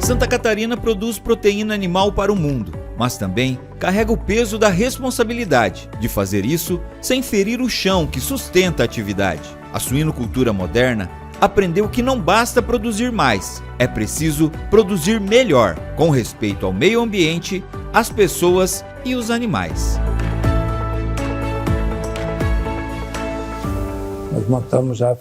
Santa Catarina produz proteína animal para o mundo, mas também carrega o peso da responsabilidade de fazer isso sem ferir o chão que sustenta a atividade. A suinocultura moderna aprendeu que não basta produzir mais, é preciso produzir melhor, com respeito ao meio ambiente, às pessoas e os animais. Nós montamos já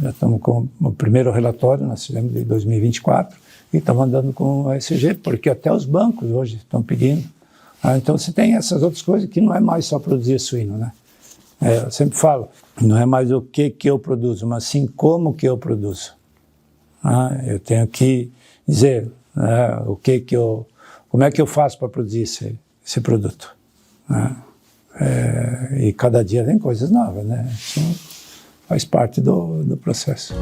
estamos com o primeiro relatório, nós fizemos de 2024, e estamos andando com o ESG, porque até os bancos hoje estão pedindo. Então você tem essas outras coisas que não é mais só produzir suíno, né? Eu sempre falo, não é mais o que eu produzo, mas sim como que eu produzo. Eu tenho que dizer como é que eu faço para produzir esse produto. E cada dia tem coisas novas, né? Isso faz parte do processo.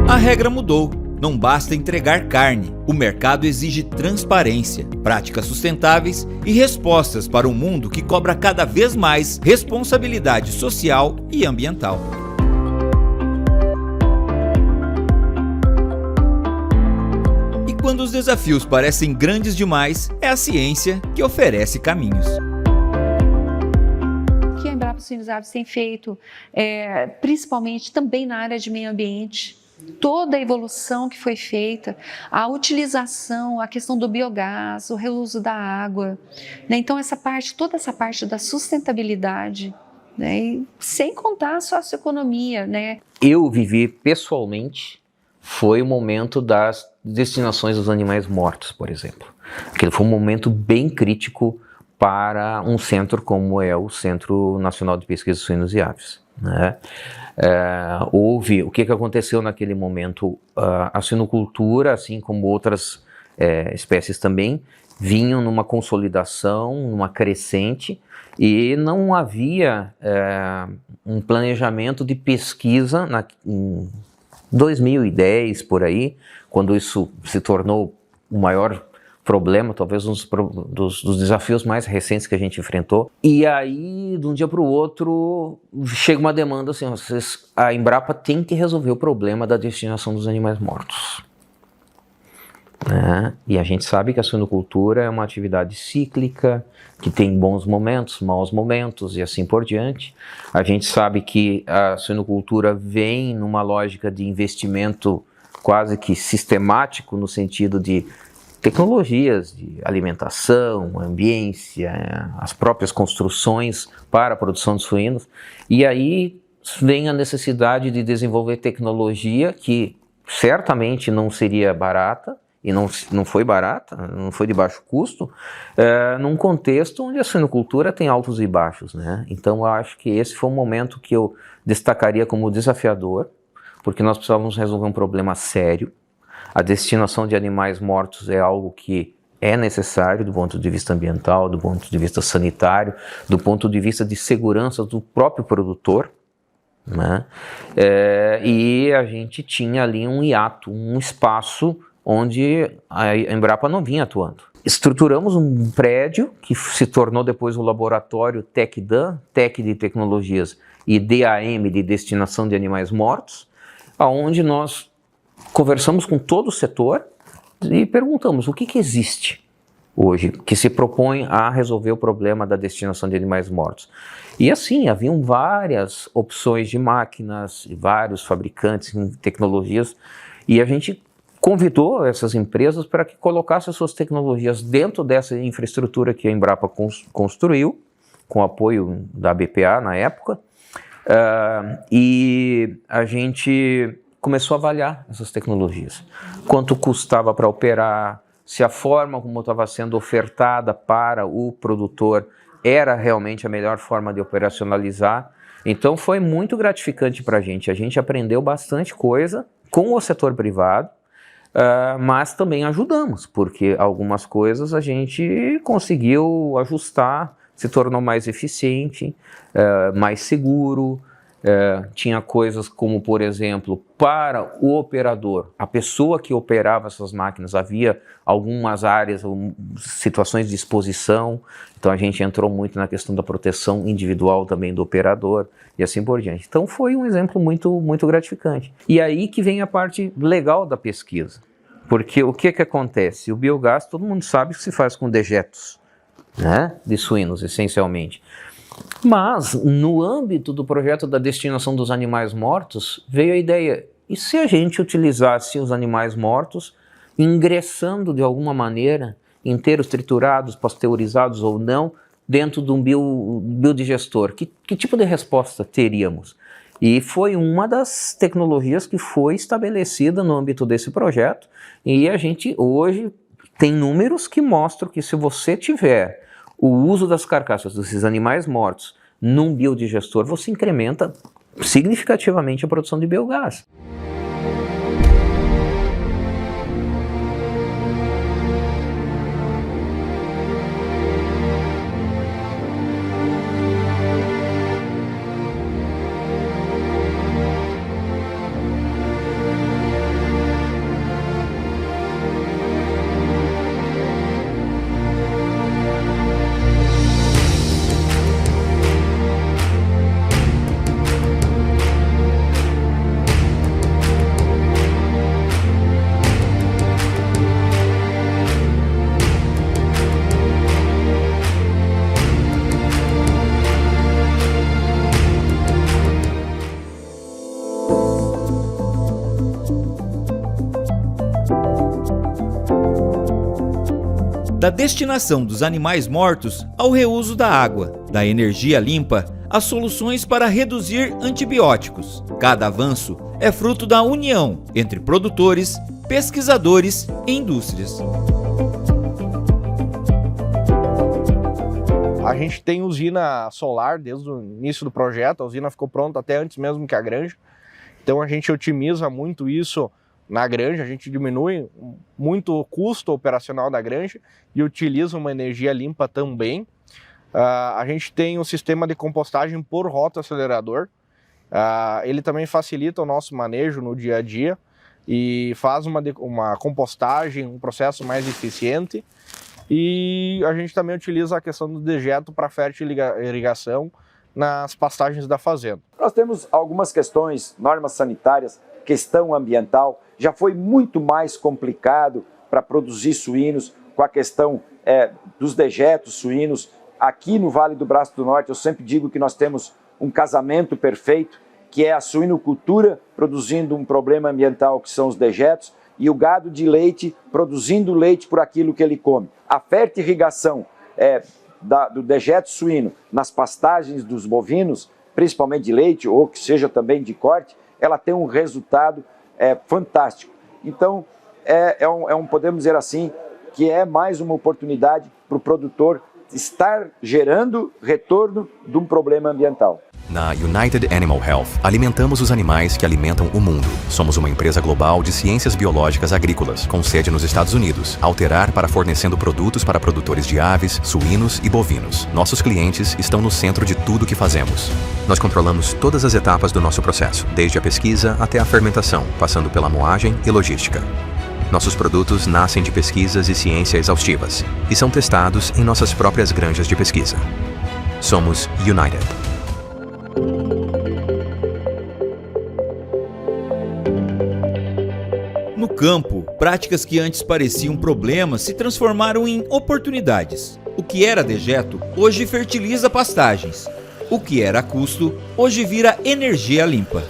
A regra mudou. Não basta entregar carne. O mercado exige transparência, práticas sustentáveis e respostas para um mundo que cobra cada vez mais responsabilidade social e ambiental. E quando os desafios parecem grandes demais, é a ciência que oferece caminhos. O que a Embrapa Suínos Aves tem feito, principalmente também na área de meio ambiente, toda a evolução que foi feita, a utilização, a questão do biogás, o reuso da água, né? Então toda essa parte da sustentabilidade, né? E sem contar a socioeconomia, né? Eu vivi pessoalmente, foi o momento das destinações dos animais mortos, por exemplo. Aquele foi um momento bem crítico para um centro como é o Centro Nacional de Pesquisa de Suínos e Aves, né? O que aconteceu naquele momento? A suinocultura, assim como outras espécies também, vinham numa consolidação, numa crescente, e não havia um planejamento de pesquisa em 2010, por aí, quando isso se tornou o maior problema, talvez um dos desafios mais recentes que a gente enfrentou. E aí, de um dia para o outro, chega uma demanda assim, a Embrapa tem que resolver o problema da destinação dos animais mortos. E a gente sabe que a suinocultura é uma atividade cíclica, que tem bons momentos, maus momentos e assim por diante. A gente sabe que a suinocultura vem numa lógica de investimento quase que sistemático, no sentido de tecnologias de alimentação, ambiência, as próprias construções para a produção de suínos. E aí vem a necessidade de desenvolver tecnologia que certamente não seria barata, e não foi barata, não foi de baixo custo, num contexto onde a suinocultura tem altos e baixos, né? Então eu acho que esse foi um momento que eu destacaria como desafiador, porque nós precisávamos resolver um problema sério. A destinação de animais mortos é algo que é necessário do ponto de vista ambiental, do ponto de vista sanitário, do ponto de vista de segurança do próprio produtor, né? E a gente tinha ali um hiato, um espaço onde a Embrapa não vinha atuando. Estruturamos um prédio que se tornou depois o laboratório TecDan, Tec de Tecnologias, e DAM de Destinação de Animais Mortos, onde nós conversamos com todo o setor e perguntamos o que existe hoje que se propõe a resolver o problema da destinação de animais mortos. E assim, haviam várias opções de máquinas, vários fabricantes em tecnologias, e a gente convidou essas empresas para que colocassem suas tecnologias dentro dessa infraestrutura que a Embrapa construiu, com apoio da BPA na época, e a gente começou a avaliar essas tecnologias. Quanto custava para operar, se a forma como estava sendo ofertada para o produtor era realmente a melhor forma de operacionalizar. Então foi muito gratificante para a gente aprendeu bastante coisa com o setor privado, mas também ajudamos, porque algumas coisas a gente conseguiu ajustar, se tornou mais eficiente, mais seguro, tinha coisas como, por exemplo, para o operador, a pessoa que operava essas máquinas, havia algumas áreas, situações de exposição, então a gente entrou muito na questão da proteção individual também do operador e assim por diante. Então foi um exemplo muito, muito gratificante. E aí que vem a parte legal da pesquisa, porque o que acontece? O biogás, todo mundo sabe que se faz com dejetos, né, de suínos, essencialmente. Mas, no âmbito do projeto da destinação dos animais mortos, veio a ideia, e se a gente utilizasse os animais mortos, ingressando de alguma maneira, inteiros, triturados, pasteurizados ou não, dentro de um biodigestor? Que tipo de resposta teríamos? E foi uma das tecnologias que foi estabelecida no âmbito desse projeto, e a gente hoje tem números que mostram que se você tiver o uso das carcaças desses animais mortos num biodigestor, você incrementa significativamente a produção de biogás. Da destinação dos animais mortos ao reuso da água, da energia limpa às soluções para reduzir antibióticos. Cada avanço é fruto da união entre produtores, pesquisadores e indústrias. A gente tem usina solar desde o início do projeto, a usina ficou pronta até antes mesmo que a granja. Então a gente otimiza muito isso na granja, a gente diminui muito o custo operacional da granja e utiliza uma energia limpa também. A gente tem um sistema de compostagem por rotoacelerador. Ele também facilita o nosso manejo no dia a dia e faz uma compostagem, um processo mais eficiente. E a gente também utiliza a questão do dejeto para fertirrigação nas pastagens da fazenda. Nós temos algumas questões, normas sanitárias, questão ambiental. Já foi muito mais complicado para produzir suínos com a questão dos dejetos suínos. Aqui no Vale do Braço do Norte, eu sempre digo que nós temos um casamento perfeito, que é a suinocultura produzindo um problema ambiental, que são os dejetos, e o gado de leite produzindo leite por aquilo que ele come. A fertirrigação do dejeto suíno nas pastagens dos bovinos, principalmente de leite, ou que seja também de corte, ela tem um resultado fantástico. Então, podemos dizer assim, que é mais uma oportunidade para o produtor estar gerando retorno de um problema ambiental. Na United Animal Health, alimentamos os animais que alimentam o mundo. Somos uma empresa global de ciências biológicas agrícolas, com sede nos Estados Unidos, Alterar para fornecendo produtos para produtores de aves, suínos e bovinos. Nossos clientes estão no centro de tudo que fazemos. Nós controlamos todas as etapas do nosso processo, desde a pesquisa até a fermentação, passando pela moagem e logística. Nossos produtos nascem de pesquisas e ciência exaustivas e são testados em nossas próprias granjas de pesquisa. Somos United. No campo, práticas que antes pareciam problemas se transformaram em oportunidades. O que era dejeto, hoje fertiliza pastagens. O que era custo, hoje vira energia limpa.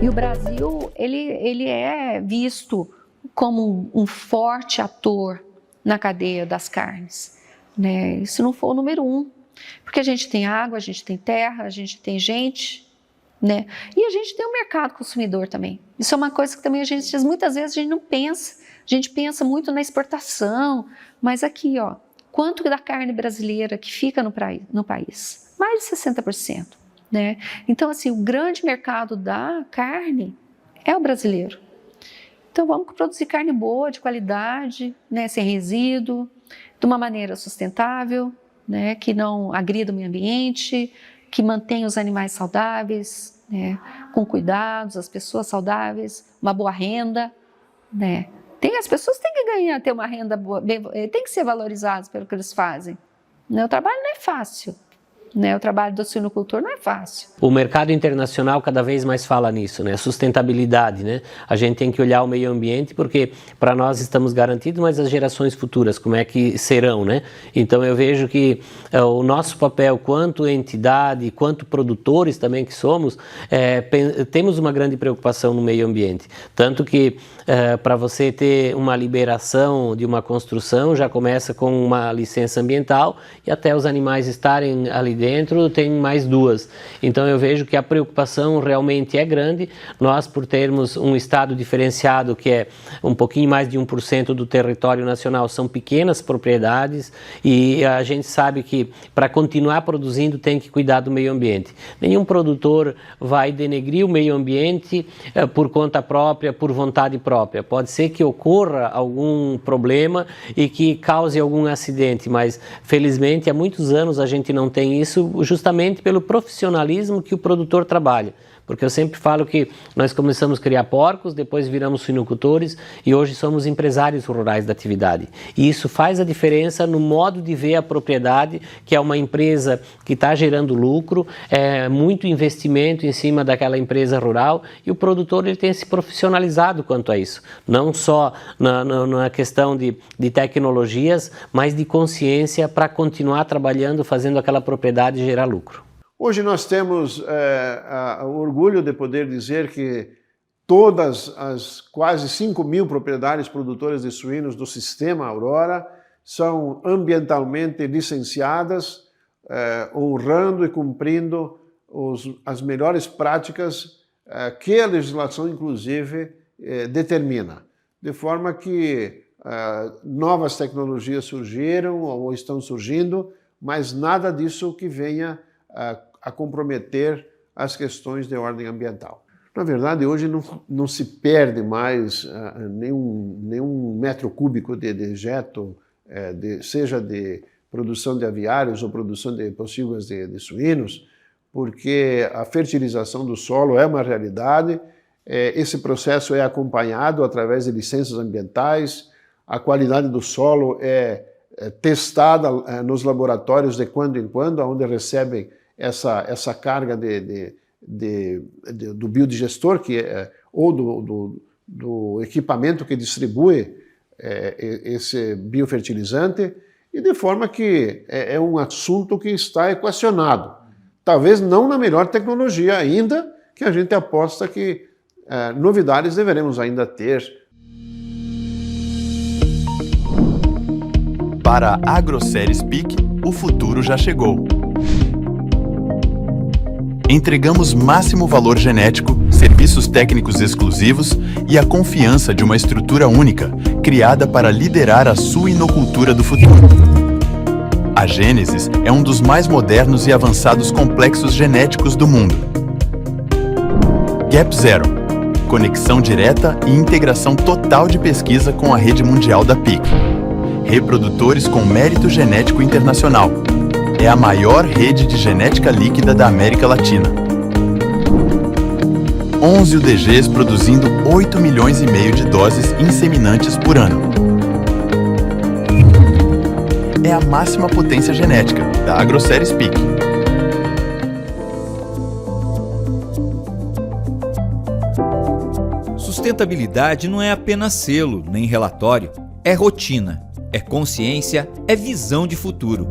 E o Brasil, ele é visto como um forte ator na cadeia das carnes, né? Se não for o número 1, porque a gente tem água, a gente tem terra, a gente tem gente, né? E a gente tem um mercado consumidor também. Isso é uma coisa que também muitas vezes a gente não pensa. A gente pensa muito na exportação, mas aqui, ó, quanto da carne brasileira que fica no país? Mais de 60%. Né? Então, assim, o grande mercado da carne é o brasileiro. Então, vamos produzir carne boa, de qualidade, né? Sem resíduo, de uma maneira sustentável, né, que não agrida o meio ambiente, que mantenha os animais saudáveis, né, com cuidados, as pessoas saudáveis, uma boa renda, né. As pessoas têm que ganhar, ter uma renda boa, tem que ser valorizadas pelo que eles fazem. Né, o trabalho não é fácil. Né, o trabalho do suinocultor não é fácil. O mercado internacional cada vez mais fala nisso, né? Sustentabilidade, né? A gente tem que olhar o meio ambiente porque para nós estamos garantidos, mas as gerações futuras, como é que serão, né? Então eu vejo que o nosso papel quanto entidade, quanto produtores também que somos, temos uma grande preocupação no meio ambiente. Tanto que para você ter uma liberação de uma construção, já começa com uma licença ambiental e até os animais estarem ali dentro tem mais 2. Então eu vejo que a preocupação realmente é grande. Nós, por termos um estado diferenciado que é um pouquinho mais de 1% do território nacional, são pequenas propriedades e a gente sabe que para continuar produzindo tem que cuidar do meio ambiente. Nenhum produtor vai denegrir o meio ambiente por conta própria, por vontade própria. Pode ser que ocorra algum problema e que cause algum acidente, mas felizmente há muitos anos a gente não tem isso justamente pelo profissionalismo que o produtor trabalha. Porque eu sempre falo que nós começamos a criar porcos, depois viramos suinocultores e hoje somos empresários rurais da atividade. E isso faz a diferença no modo de ver a propriedade, que é uma empresa que está gerando lucro, muito investimento em cima daquela empresa rural e o produtor ele tem se profissionalizado quanto a isso. Não só na questão de tecnologias, mas de consciência para continuar trabalhando, fazendo aquela propriedade gerar lucro. Hoje nós temos o orgulho de poder dizer que todas as quase 5.000 propriedades produtoras de suínos do sistema Aurora são ambientalmente licenciadas, honrando e cumprindo as melhores práticas que a legislação, inclusive, determina. De forma que novas tecnologias surgiram ou estão surgindo, mas nada disso que venha a comprometer as questões de ordem ambiental. Na verdade, hoje não se perde mais nenhum metro cúbico de dejeto, seja de produção de aviários ou produção de pocilgas de suínos, porque a fertilização do solo é uma realidade, esse processo é acompanhado através de licenças ambientais, a qualidade do solo é testada nos laboratórios de quando em quando, onde recebem essa carga do biodigestor ou do equipamento que distribui esse biofertilizante, e de forma que é um assunto que está equacionado. Talvez não na melhor tecnologia ainda, que a gente aposta que novidades deveremos ainda ter. Para a AgroSérie Speak, o futuro já chegou. Entregamos máximo valor genético, serviços técnicos exclusivos e a confiança de uma estrutura única, criada para liderar a suinocultura do futuro. A Gênesis é um dos mais modernos e avançados complexos genéticos do mundo. Gap Zero, conexão direta e integração total de pesquisa com a rede mundial da PIC. Reprodutores com mérito genético internacional. É a maior rede de genética líquida da América Latina. 11 UDGs produzindo 8,5 milhões de doses inseminantes por ano. É a máxima potência genética da AgroSérie Speak. Sustentabilidade não é apenas selo, nem relatório. É rotina, é consciência, é visão de futuro.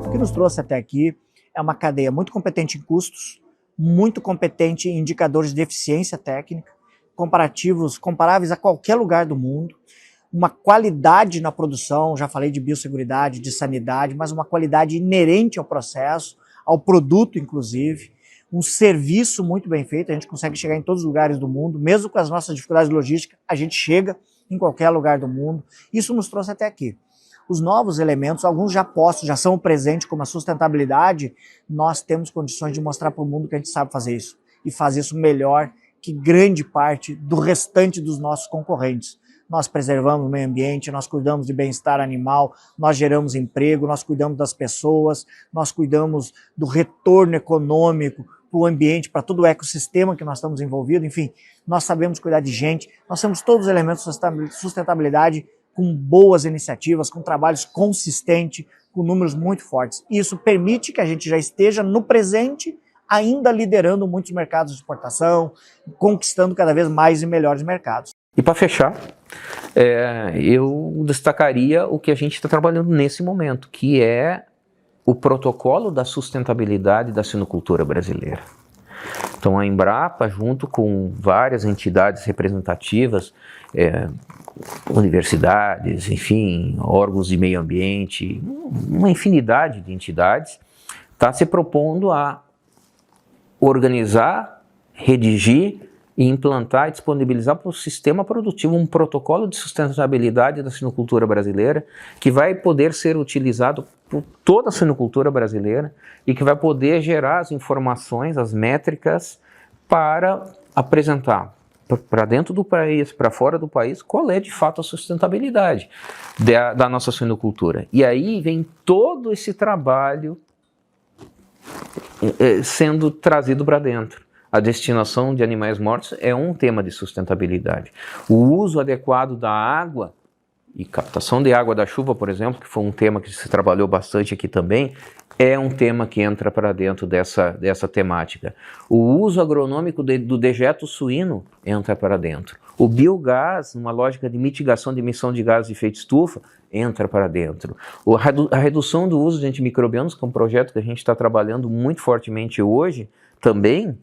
O que nos trouxe até aqui é uma cadeia muito competente em custos, muito competente em indicadores de eficiência técnica, comparáveis a qualquer lugar do mundo, uma qualidade na produção, já falei de biosseguridade, de sanidade, mas uma qualidade inerente ao processo, ao produto inclusive, um serviço muito bem feito, a gente consegue chegar em todos os lugares do mundo, mesmo com as nossas dificuldades logísticas, a gente chega em qualquer lugar do mundo, isso nos trouxe até aqui. Os novos elementos, alguns já postos, já são presentes, como a sustentabilidade, nós temos condições de mostrar para o mundo que a gente sabe fazer isso, e fazer isso melhor que grande parte do restante dos nossos concorrentes. nós preservamos o meio ambiente, nós cuidamos de bem-estar animal, nós geramos emprego, nós cuidamos das pessoas, nós cuidamos do retorno econômico para o ambiente, para todo o ecossistema que nós estamos envolvidos, enfim, nós sabemos cuidar de gente, nós temos todos os elementos de sustentabilidade com boas iniciativas, com trabalhos consistentes, com números muito fortes. Isso permite que a gente já esteja no presente, ainda liderando muitos mercados de exportação, conquistando cada vez mais e melhores mercados. E para fechar, eu destacaria o que a gente está trabalhando nesse momento, que é o protocolo da sustentabilidade da suinocultura brasileira. Então a Embrapa, junto com várias entidades representativas, universidades, enfim, órgãos de meio ambiente, uma infinidade de entidades, está se propondo a organizar, redigir e implantar e disponibilizar para o sistema produtivo um protocolo de sustentabilidade da suinocultura brasileira que vai poder ser utilizado por toda a suinocultura brasileira e que vai poder gerar as informações, as métricas para apresentar para dentro do país, para fora do país, qual é de fato a sustentabilidade da nossa suinocultura. E aí vem todo esse trabalho sendo trazido para dentro. A destinação de animais mortos é um tema de sustentabilidade. O uso adequado da água e captação de água da chuva, por exemplo, que foi um tema que se trabalhou bastante aqui também, é um tema que entra para dentro dessa temática. O uso agronômico do dejeto suíno entra para dentro. O biogás, numa lógica de mitigação de emissão de gases de efeito estufa, entra para dentro. A redução do uso de antimicrobianos, que é um projeto que a gente está trabalhando muito fortemente hoje, também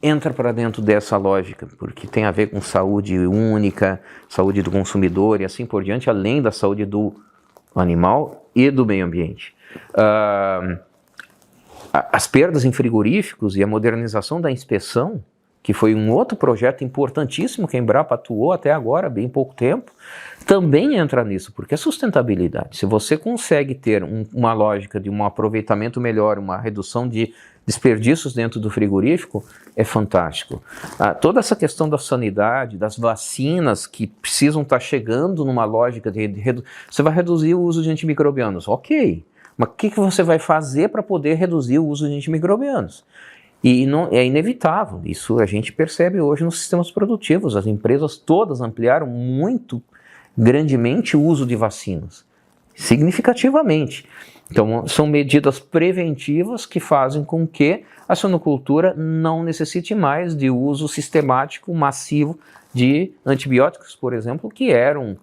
entra para dentro dessa lógica, porque tem a ver com saúde única, saúde do consumidor e assim por diante, além da saúde do animal e do meio ambiente. As perdas em frigoríficos e a modernização da inspeção, que foi um outro projeto importantíssimo que a Embrapa atuou até agora, bem pouco tempo, também entra nisso, porque é sustentabilidade. Se você consegue ter uma lógica de um aproveitamento melhor, uma redução de desperdícios dentro do frigorífico, é fantástico. Toda essa questão da sanidade, das vacinas que precisam estar chegando numa lógica você vai reduzir o uso de antimicrobianos, ok, mas o que você vai fazer para poder reduzir o uso de antimicrobianos? E não, é inevitável, isso a gente percebe hoje nos sistemas produtivos, as empresas todas ampliaram muito grandemente o uso de vacinas, significativamente. Então, são medidas preventivas que fazem com que a suinocultura não necessite mais de uso sistemático, massivo de antibióticos, por exemplo, que eram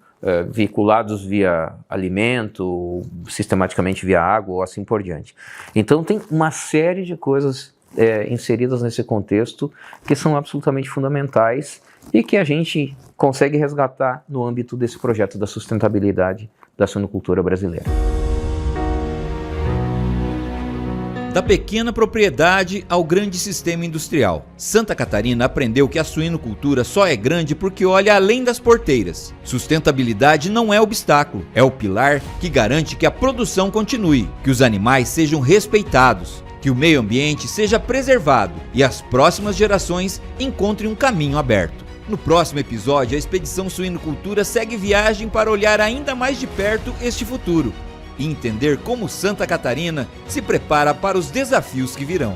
veiculados via alimento, sistematicamente via água ou assim por diante. Então, tem uma série de coisas inseridas nesse contexto que são absolutamente fundamentais e que a gente consegue resgatar no âmbito desse projeto da sustentabilidade da suinocultura brasileira. Da pequena propriedade ao grande sistema industrial, Santa Catarina aprendeu que a suinocultura só é grande porque olha além das porteiras. Sustentabilidade não é obstáculo, é o pilar que garante que a produção continue, que os animais sejam respeitados, que o meio ambiente seja preservado e as próximas gerações encontrem um caminho aberto. No próximo episódio, a Expedição Suinocultura segue viagem para olhar ainda mais de perto este futuro e entender como Santa Catarina se prepara para os desafios que virão.